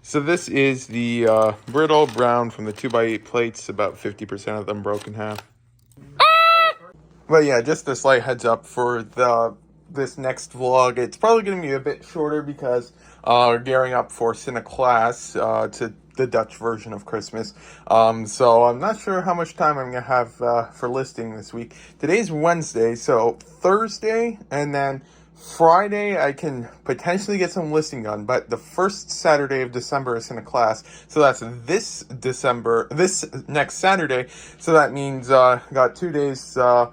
So this is the brittle brown from the 2x8 plates, about 50% of them broke in half. But yeah, just a slight heads up for this next vlog. It's probably going to be a bit shorter because we're gearing up for Class to the Dutch version of Christmas. So I'm not sure how much time I'm going to have for listing this week. Today's Wednesday, so Thursday and then Friday I can potentially get some listing done, but the first Saturday of December is Class, so that's this next Saturday. So that means got 2 days. So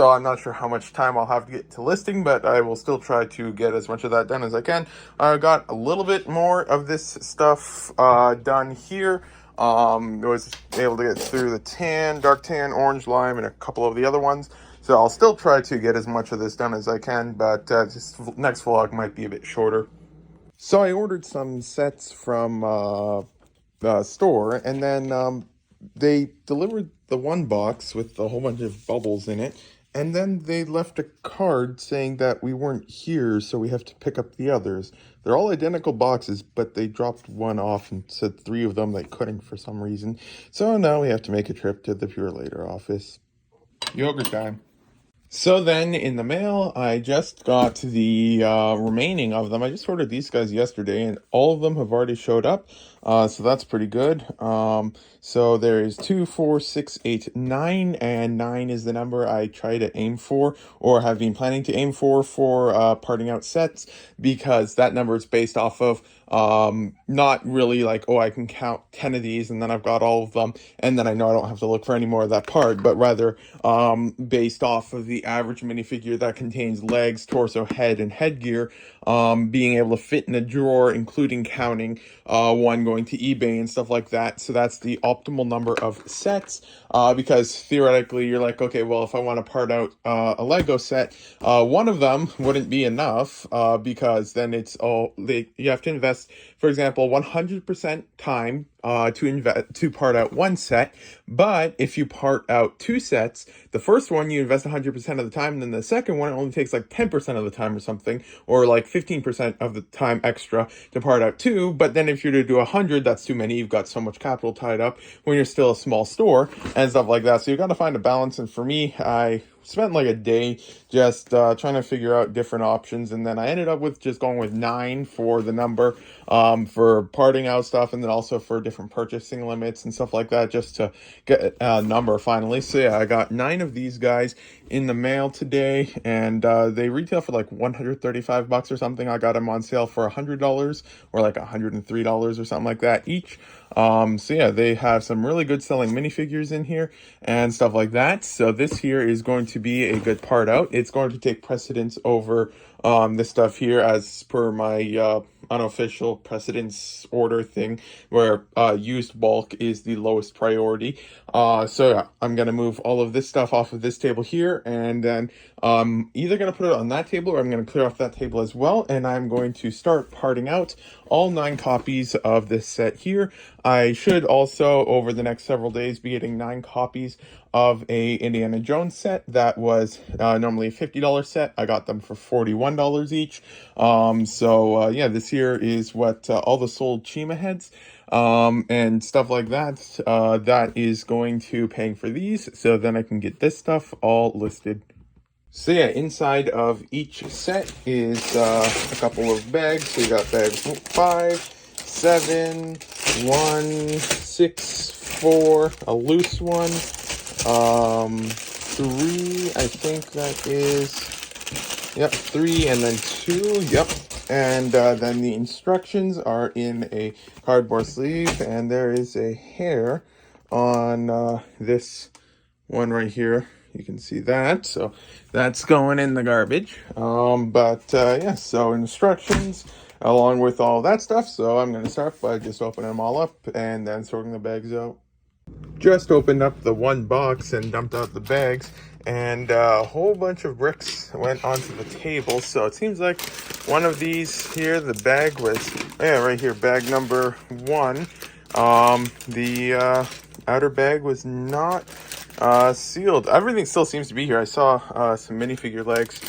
I'm not sure how much time I'll have to get to listing, but I will still try to get as much of that done as I can. I got a little bit more of this stuff done here. Was able to get through the tan, dark tan, orange, lime, and a couple of the other ones. So I'll still try to get as much of this done as I can, but this next vlog might be a bit shorter. So I ordered some sets from the store, and then they delivered the one box with a whole bunch of bubbles in it, and then they left a card saying that we weren't here, so we have to pick up the others. They're all identical boxes, but they dropped one off and said 3 of them they couldn't for some reason. So now we have to make a trip to the Pure Later office. Yogurt time. So then in the mail, I just got the remaining of them. I just ordered these guys yesterday, and all of them have already showed up. So that's pretty good. So there is 2, 4, 6, 8, 9, and 9 is the number I try to aim for, or have been planning to aim for parting out sets, because that number is based off of not really like, oh, I can count 10 of these and then I've got all of them and then I know I don't have to look for any more of that part, but rather based off of the average minifigure that contains legs, torso, head, and headgear, being able to fit in a drawer, including counting one going to eBay and stuff like that. So that's the optimal number of sets, because theoretically you're like, okay, well, if I want to part out a Lego set, one of them wouldn't be enough, because then you have to invest, for example, 100% time to part out one set. But if you part out 2 sets, the first one you invest 100% of the time, and then the second one it only takes like 10% of the time or something, or like 15% of the time extra to part out 2. But then if you're to do 100, that's too many. You've got so much capital tied up when you're still a small store and stuff like that. So you got to find a balance. And for me, I spent like a day just trying to figure out different options, and then I ended up with just going with 9 for the number, for parting out stuff, and then also for different purchasing limits and stuff like that, just to get a number finally. So yeah, I got 9 of these guys in the mail today, and they retail for like $135 or something. I got them on sale for $100 or like $103 or something like that each. So yeah, they have some really good selling minifigures in here and stuff like that. So this here is going to be a good part out. It's going to take precedence over this stuff here, as per my unofficial precedence order thing, where used bulk is the lowest priority. So yeah, I'm gonna move all of this stuff off of this table here, and then either gonna put it on that table, or I'm gonna clear off that table as well, and I'm going to start parting out all 9 copies of this set here. I should also, over the next several days, be getting 9 copies of a Indiana Jones set that was normally a $50 set. I got them for $41 each. So yeah, this here is what all the sold Chima heads and stuff like that, that is going to paying for these. So then I can get this stuff all listed. So yeah, inside of each set is a couple of bags. So you got bags 5, 7, 1, 6, 4, a loose one, 3, I think that is, yep, 3, and then 2, yep. And then the instructions are in a cardboard sleeve, and there is a hair on this one right here. You can see that, so that's going in the garbage. Yeah, so instructions along with all that stuff. So I'm going to start by just opening them all up and then sorting the bags out. Just opened up the one box and dumped out the bags, and a whole bunch of bricks went onto the table. So it seems like one of these here, the bag was, yeah, right here, bag number 1. The outer bag was not sealed. Everything still seems to be here. I saw some minifigure legs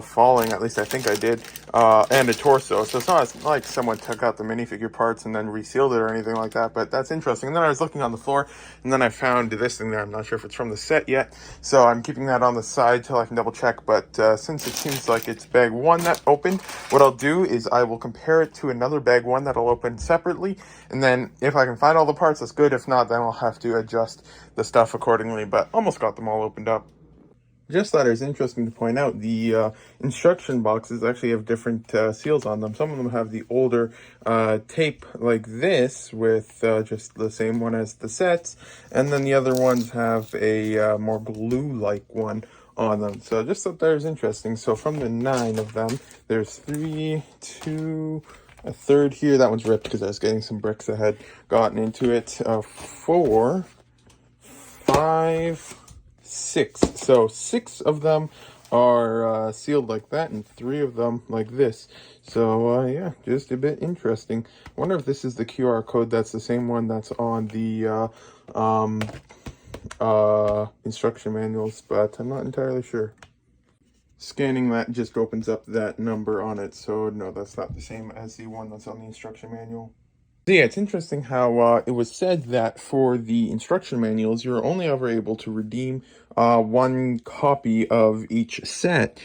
falling, at least I think I did. and a torso. So it's not like someone took out the minifigure parts and then resealed it or anything like that, but that's interesting. And then I was looking on the floor, and then I found this thing there. I'm not sure if it's from the set yet, so I'm keeping that on the side till I can double check. But since it seems like it's bag 1 that opened, what I'll do is I will compare it to another bag 1 that'll open separately, and then if I can find all the parts, that's good. If not, then I'll have to adjust the stuff accordingly, but almost got them all opened up. Just thought it was interesting to point out the instruction boxes actually have different seals on them. Some of them have the older tape like this with just the same one as the sets, and then the other ones have a more glue-like one on them. So just thought that was interesting. So from the 9 of them, there's 3, 2, a third here. That one's ripped because I was getting some bricks that had gotten into it. 4, 5, 6. So 6 of them are sealed like that, and 3 of them like this. So yeah, just a bit interesting. I wonder if this is the QR code that's the same one that's on the instruction manuals, but I'm not entirely sure. Scanning that just opens up that number on it, so no, that's not the same as the one that's on the instruction manual. So yeah, it's interesting how it was said that for the instruction manuals, you're only ever able to redeem 1 copy of each set.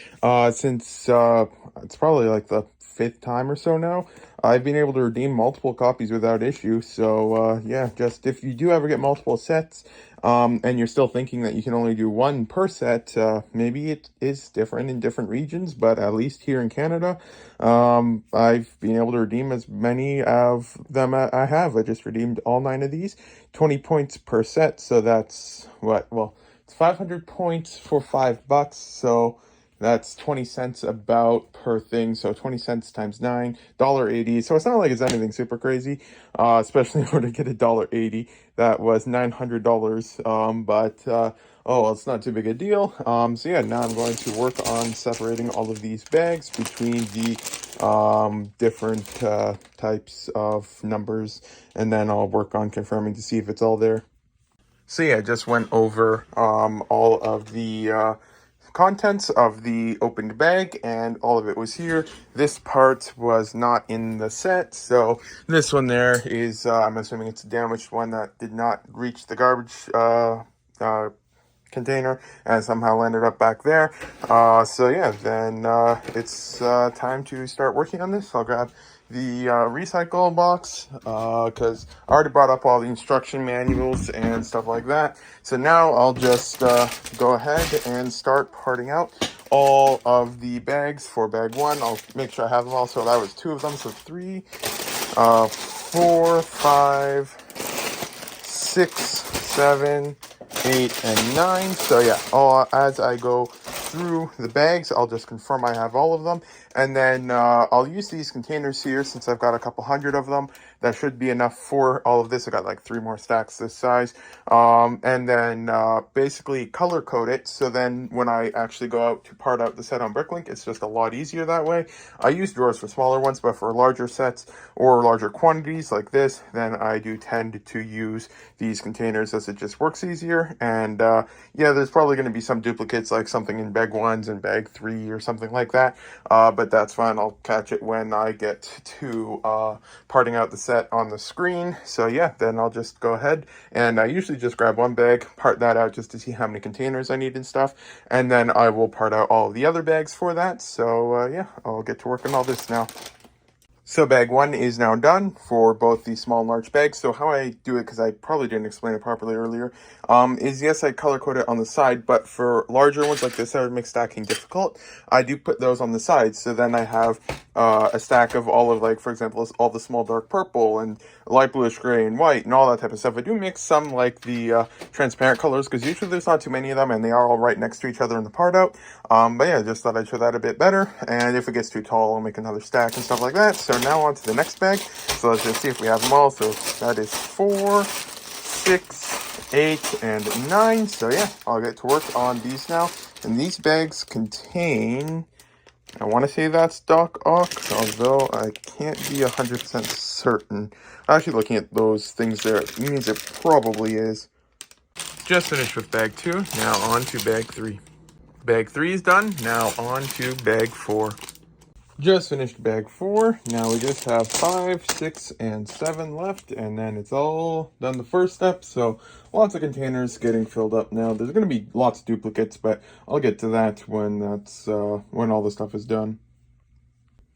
Since it's probably like the 5th time or so now, I've been able to redeem multiple copies without issue. So yeah, just if you do ever get multiple sets, and you're still thinking that you can only do 1 per set, maybe it is different in different regions, but at least here in Canada, I've been able to redeem as many of them I have. I just redeemed all 9 of these, 20 points per set, so that's what, well, it's 500 points for $5, so that's 20 cents about per thing. So 20 cents times 9, $1.80. So it's not like it's anything super crazy, especially in order to get $1.80. That was $900. Oh, well, it's not too big a deal. So yeah, now I'm going to work on separating all of these bags between the different types of numbers, and then I'll work on confirming to see if it's all there. So yeah, I just went over all of the contents of the opened bag, and all of it was here. This part was not in the set, so this one there is, I'm assuming it's a damaged one that did not reach the garbage container and somehow landed up back there. So yeah, then it's time to start working on this. I'll grab the recycle box because I already brought up all the instruction manuals and stuff like that. So now I'll just go ahead and start parting out all of the bags for bag 1. I'll make sure I have them all. So that was 2 of them. So 3, 4, 5, 6, 7, 8, and 9. So yeah, as I go through the bags, I'll just confirm I have all of them, and then I'll use these containers here since I've got a couple hundred of them. That should be enough for all of this. I got like 3 more stacks this size, and then basically color code it, so then when I actually go out to part out the set on Bricklink, it's just a lot easier that way. I use drawers for smaller ones, but for larger sets or larger quantities like this, then I do tend to use these containers as it just works easier. And yeah, there's probably going to be some duplicates, like something in bag 1s and bag 3 or something like that, but that's fine. I'll catch it when I get to parting out the set on the screen. So yeah, then I'll just go ahead, and I usually just grab 1 bag, part that out just to see how many containers I need and stuff, and then I will part out all of the other bags for that. So yeah, I'll get to work on all this now. So bag 1 is now done for both the small and large bags. So how I do it, because I probably didn't explain it properly earlier, is yes, I color code it on the side, but for larger ones like this that would make stacking difficult, I do put those on the side. So then I have a stack of all of, like, for example, all the small dark purple and light bluish gray and white and all that type of stuff. I do mix some, like the transparent colors, because usually there's not too many of them and they are all right next to each other in the part out. But yeah, just thought I'd show that a bit better. And if it gets too tall, I'll make another stack and stuff like that. So now on to the next bag. So let's just see if we have them all. So that is 4, 6, 8, and 9. So yeah, I'll get to work on these now. And these bags contain, I want to say that's Doc Ock, although I can't be 100% certain. Actually, looking at those things there, it means it probably is. Just finished with bag 2. Now on to bag 3. Bag 3 is done. Now on to bag 4. Just finished bag 4. Now we just have 5, 6, and 7 left, and then it's all done the first step. So lots of containers getting filled up now. There's going to be lots of duplicates, but I'll get to that when when all the stuff is done.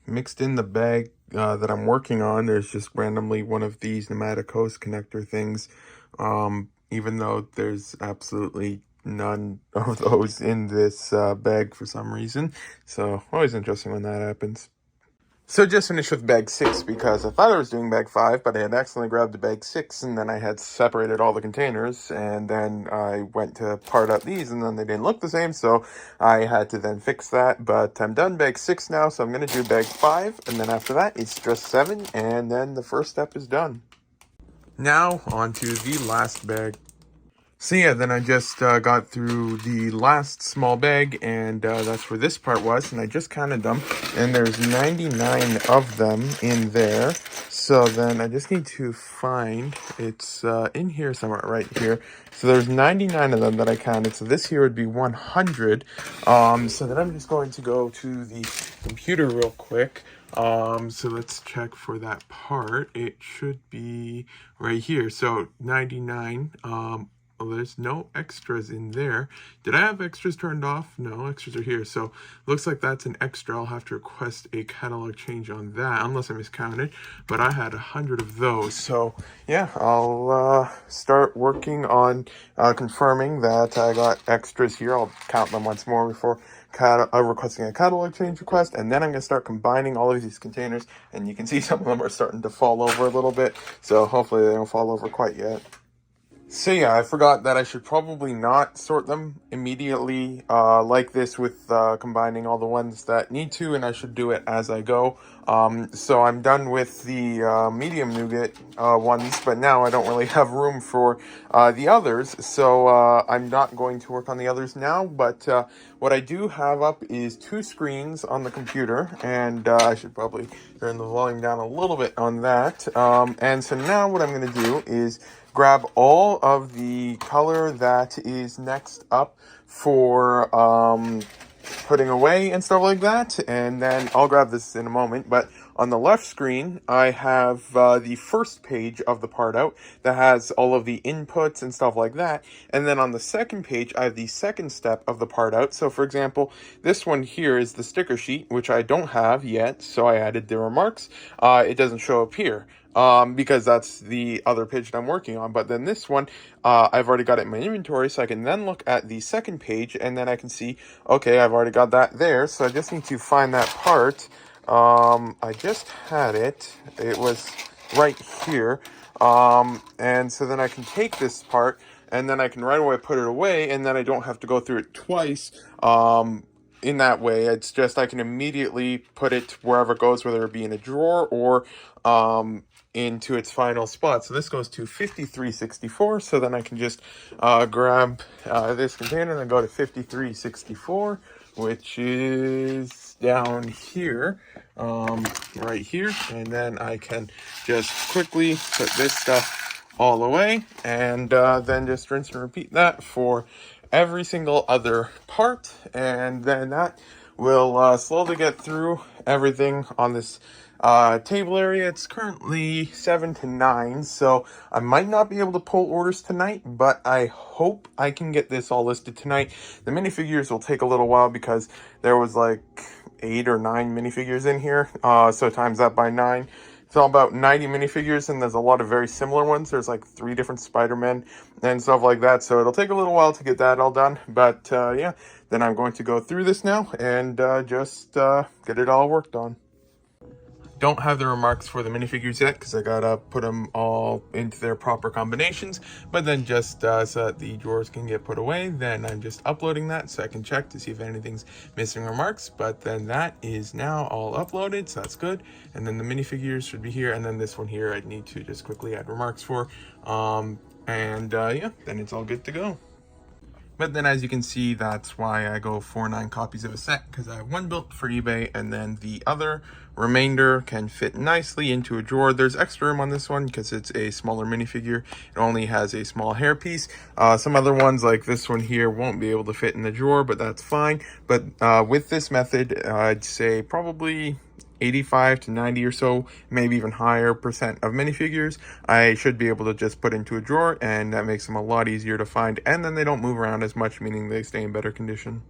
Mixed in the bag that I'm working on, there's just randomly one of these pneumatic hose connector things, even though there's absolutely none of those in this bag for some reason. So always interesting when that happens. So just finished with bag 6 because I thought I was doing bag 5, but I had accidentally grabbed the bag 6 and then I had separated all the containers, and then I went to part out these and then they didn't look the same, so I had to then fix that. But I'm done bag 6 now, so I'm going to do bag 5, and then after that it's just 7, and then the first step is done. Now on to the last bag. So yeah, then I just got through the last small bag, and that's where this part was, and I just counted them, and there's 99 of them in there. So then I just need to find, it's in here somewhere, right here. So there's 99 of them that I counted, so this here would be 100. So then I'm just going to go to the computer real quick. So let's check for that part. It should be right here. So 99, well, there's no extras in there. Did I have extras turned off? No, extras are here. So looks like that's an extra. I'll have to request a catalog change on that, unless I miscounted. But I had 100 of those. So yeah, I'll start working on confirming that I got extras here. I'll count them once more before requesting a catalog change request, and then I'm going to start combining all of these containers, and you can see some of them are starting to fall over a little bit, so hopefully they don't fall over quite yet. So yeah, I forgot that I should probably not sort them immediately like this with combining all the ones that need to, and I should do it as I go. So I'm done with the medium nougat ones, but now I don't really have room for the others, so I'm not going to work on the others now, but what I do have up is 2 screens on the computer, and I should probably turn the volume down a little bit on that. And so now what I'm going to do is grab all of the color that is next up for putting away and stuff like that, and then I'll grab this in a moment. But on the left screen, I have the first page of the part out that has all of the inputs and stuff like that, and then on the second page, I have the second step of the part out. So for example, this one here is the sticker sheet, which I don't have yet, so I added the remarks. It doesn't show up here, because that's the other page that I'm working on. But then this one, I've already got it in my inventory, so I can then look at the second page, and then I can see, okay, I've already got that there, so I just need to find that part. I just had it. It was right here. And so then I can take this part, and then I can right away put it away, and then I don't have to go through it twice. In that way, it's just I can immediately put it wherever it goes, whether it be in a drawer or into its final spot. So this goes to 5364. So then I can just grab this container and then go to 5364, which is down here, right here. And then I can just quickly put this stuff all away, and then just rinse and repeat that for every single other part, and then that will slowly get through everything on this table area. It's currently 7 to 9, so I might not be able to pull orders tonight, but I hope I can get this all listed tonight. The minifigures will take a little while because there was like 8 or 9 minifigures in here, so times that by 9. It's all about 90 minifigures, and there's a lot of very similar ones. There's like 3 different Spider-Men and stuff like that, so it'll take a little while to get that all done. But yeah, then I'm going to go through this now and just get it all worked on. Don't have the remarks for the minifigures yet because I gotta put them all into their proper combinations, but then just so that the drawers can get put away, then I'm just uploading that so I can check to see if anything's missing remarks. But then that is now all uploaded, so that's good. And then the minifigures should be here, and then this one here I need to just quickly add remarks for, yeah, then it's all good to go. But then as you can see, that's why I go for 9 copies of a set, because I have 1 built for eBay, and then the other remainder can fit nicely into a drawer. There's extra room on this one because it's a smaller minifigure. It only has a small hairpiece. Some other ones like this one here won't be able to fit in the drawer, but that's fine. But with this method, I'd say probably 85 to 90 or so, maybe even higher percent of minifigures, I should be able to just put into a drawer, and that makes them a lot easier to find, and then they don't move around as much, meaning they stay in better condition.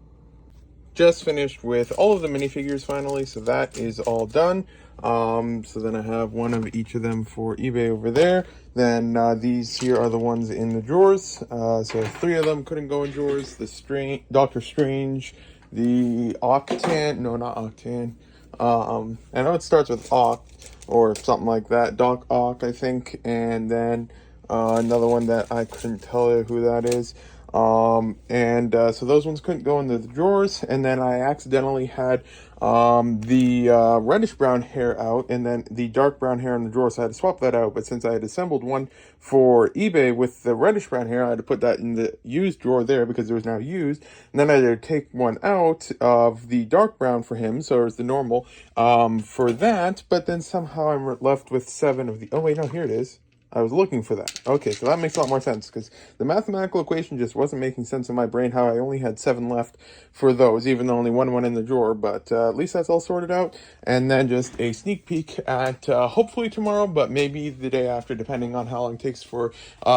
Just finished with all of the minifigures finally, so that is all done. So then I have one of each of them for eBay over there. Then these here are the ones in the drawers. So 3 of them couldn't go in drawers. The Doctor Strange, the Octan, no, not Octan. I know it starts with Oct or something like that. Doc Ock, I think, and then another one that I couldn't tell you who that is. So those ones couldn't go into the drawers, and then I accidentally had the reddish brown hair out, and then the dark brown hair in the drawer, so I had to swap that out. But since I had assembled one for eBay with the reddish brown hair, I had to put that in the used drawer there because it was now used, and then I had to take one out of the dark brown for him, so it was the normal for that. But then somehow I'm left with 7 of the, oh wait, no, here it is. I was looking for that. Okay, so that makes a lot more sense, because the mathematical equation just wasn't making sense in my brain how I only had 7 left for those, even though only one went in the drawer. But at least that's all sorted out. And then just a sneak peek at hopefully tomorrow, but maybe the day after, depending on how long it takes for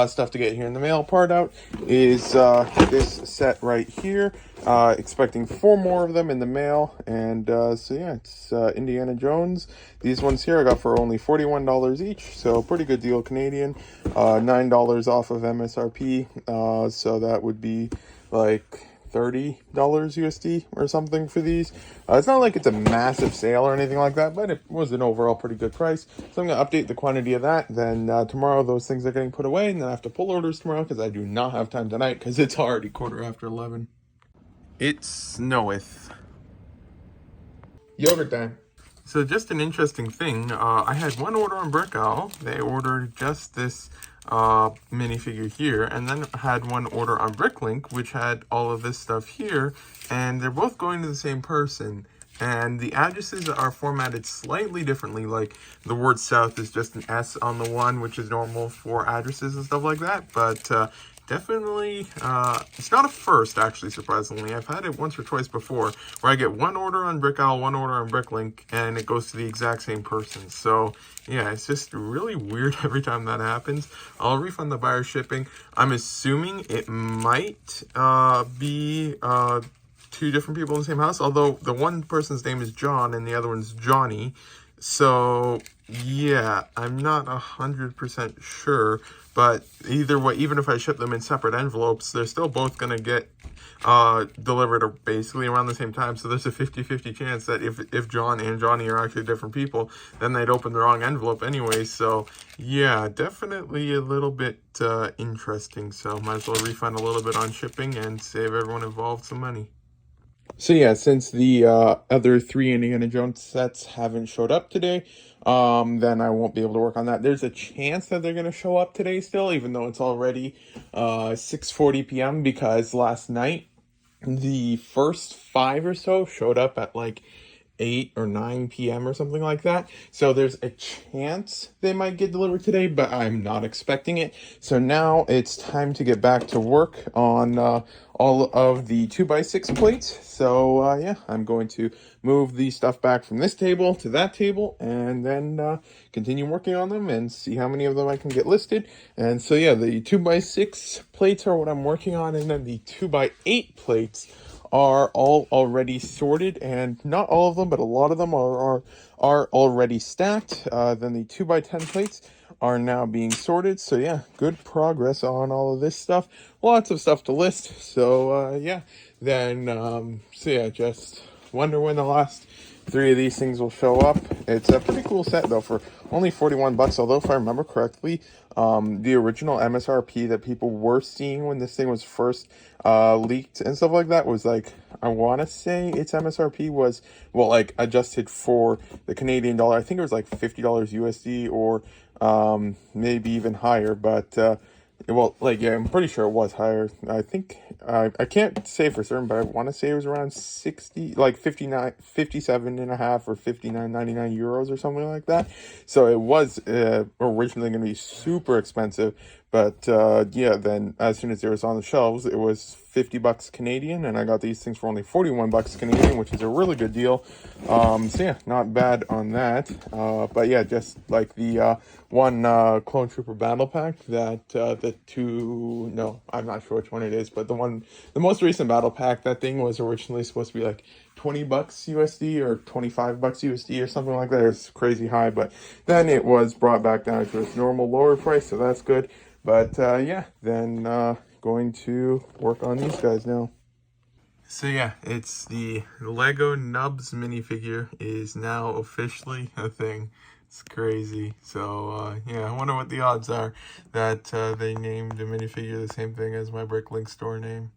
stuff to get here in the mail part out, is this set right here. Expecting 4 more of them in the mail. And so yeah, it's Indiana Jones. These ones here I got for only $41 each, so pretty good deal Canadian. $9 off of MSRP, so that would be like $30 USD or something for these. It's not like it's a massive sale or anything like that, but it was an overall pretty good price. So I'm going to update the quantity of that. Then tomorrow those things are getting put away, and then I have to pull orders tomorrow because I do not have time tonight because it's already 11:15. It snoweth. Yogurt time. So just an interesting thing, I had one order on Bricklink. They ordered just this minifigure here, and then had one order on Bricklink, which had all of this stuff here, and they're both going to the same person. And the addresses are formatted slightly differently, like the word south is just an S on the one, which is normal for addresses and stuff like that, but definitely, it's not a first, actually, surprisingly. I've had it once or twice before, where I get one order on Bricklink, one order on Bricklink, and it goes to the exact same person. So, yeah, it's just really weird every time that happens. I'll refund the buyer shipping. I'm assuming it might be 2 different people in the same house, although the one person's name is John and the other one's Johnny. So, yeah, I'm not 100% sure, but either way, even if I ship them in separate envelopes, they're still both going to get delivered basically around the same time. So there's a 50-50 chance that if John and Johnny are actually different people, then they'd open the wrong envelope anyway. So, yeah, definitely a little bit interesting. So might as well refund a little bit on shipping and save everyone involved some money. So yeah, since the other 3 Indiana Jones sets haven't showed up today, then I won't be able to work on that. There's a chance that they're going to show up today still, even though it's already 6:40 p.m. because last night the first 5 or so showed up at like 8 or 9 p.m. or something like that. So there's a chance they might get delivered today, but I'm not expecting it. So now it's time to get back to work on all of the 2x6 plates. So yeah, I'm going to move the stuff back from this table to that table, and then continue working on them and see how many of them I can get listed. And so yeah, the 2x6 plates are what I'm working on, and then the 2x8 plates are all already sorted, and not all of them, but a lot of them are already stacked. Then the 2x10 plates are now being sorted. So yeah, good progress on all of this stuff. Lots of stuff to list. So yeah, then so yeah, just wonder when the last 3 of these things will show up. It's a pretty cool set though for only $41. Although if I remember correctly, the original MSRP that people were seeing when this thing was first leaked and stuff like that was like, I want to say its MSRP was, well, like adjusted for the Canadian dollar. I think it was like $50 USD or maybe even higher, but well, like, yeah, I'm pretty sure it was higher. I think, I can't say for certain, but I want to say it was around 60, like 57 and a half or 59.99 euros or something like that. So it was originally going to be super expensive, But yeah, then as soon as it was on the shelves, it was 50 bucks Canadian, and I got these things for only 41 bucks Canadian, which is a really good deal. So yeah, not bad on that. But yeah, just like the one Clone Trooper battle pack that no, I'm not sure which one it is, but the most recent battle pack, that thing was originally supposed to be like 20 bucks USD or 25 bucks USD or something like that. It's crazy high, but then it was brought back down to its normal lower price, so that's good. But yeah, then going to work on these guys now. So yeah, it's the Lego NUBS minifigure is now officially a thing. It's crazy. So yeah, I wonder what the odds are that they named the minifigure the same thing as my Bricklink store name.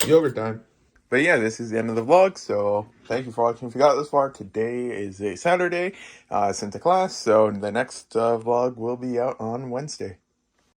Yogurt time. But yeah, this is the end of the vlog, so thank you for watching. If you got this far, today is a Saturday, sent to class, so the next vlog will be out on Wednesday.